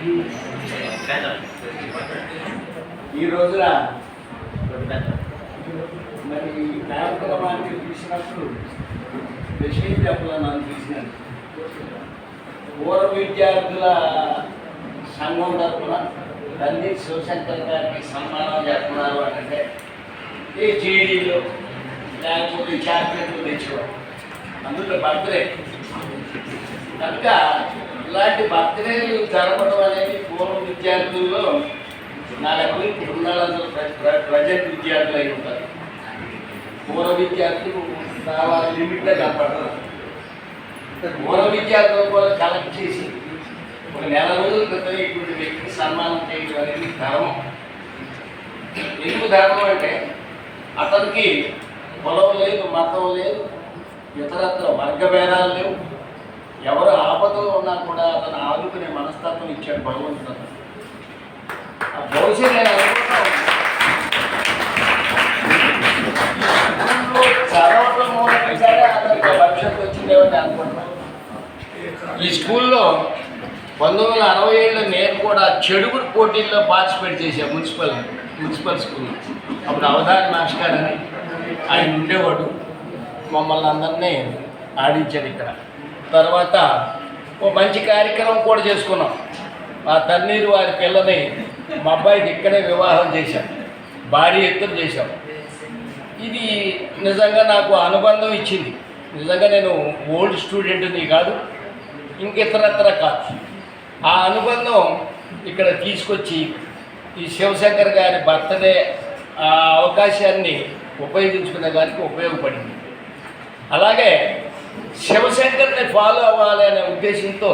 ఈ రోజున మరి కార్యక్రమానికి తీసినప్పుడు విషయం చెప్పాలని నన్ను తీసినాను. పూర్వ విద్యార్థుల సంఘం తరఫున తల్లి శివశంకర్ గారికి సన్మానం చేస్తున్నారు అంటే ఈ జీడీలు లేకపోతే చాక్లెట్లు తెచ్చేవారు. అందులో బర్త్డే కనుక ఇలాంటి బర్త్డేలు జరపడం అనేది పూర్వ విద్యార్థుల్లో నాకు ఇప్పుడున్నదంతా ప్రజెంట్ విద్యార్థులు అయి ఉంటారు. పూర్వ విద్యార్థులు చాలా లిమిట్గా కనపడతారు. పూర్వ విద్యార్థులు కూడా కలెక్ట్ చేసి ఒక నెల రోజుల క్రితం ఇటువంటి వ్యక్తికి సన్మానం చేయడం అనేది ధర్మం. ఎందుకు ధర్మం అంటే అతనికి కులం లేదు, మతం లేదు, ఇతరత్ర వర్గ భేదాలు లేవు. ఎవరు ఆపదలో ఉన్నా కూడా అతను ఆదుకునే మనస్తత్వం ఇచ్చాడు భగవంతుడు. బహుశా నేను అనుకుంటున్నాను చదవటం మూలంగా సరే అతనికి భవిష్యత్తు వచ్చిందేమని అనుకుంటున్నాను. ఈ స్కూల్లో 1967లో నేను కూడా చెడుగురు పోటీల్లో పార్టిసిపేట్ చేశాను. మున్సిపల్ స్కూల్లో అప్పుడు అవధాని మాస్టర్ గారు అని ఆయన ఉండేవాడు. మమ్మల్ని అందరినీ ఆడించాడు ఇక్కడ. తర్వాత ఓ మంచి కార్యక్రమం కూడా చేసుకున్నాం. మా తన్నీరు వారి పిల్లని మా అబ్బాయికి ఇక్కడే వివాహం చేశాం, భారీ ఎత్తున చేశాం. ఇది నిజంగా నాకు అనుబంధం ఇచ్చింది. నిజంగా నేను ఓల్డ్ స్టూడెంట్ని కాదు, ఇంకితరత్ర కాదు. ఆ అనుబంధం ఇక్కడ తీసుకొచ్చి ఈ శివశంకర్ గారి బర్త్డే ఆ అవకాశాన్ని ఉపయోగించుకునే దానికి ఉపయోగపడింది. అలాగే శివశంకర్ని ఫాలో అవ్వాలి అనే ఉద్దేశంతో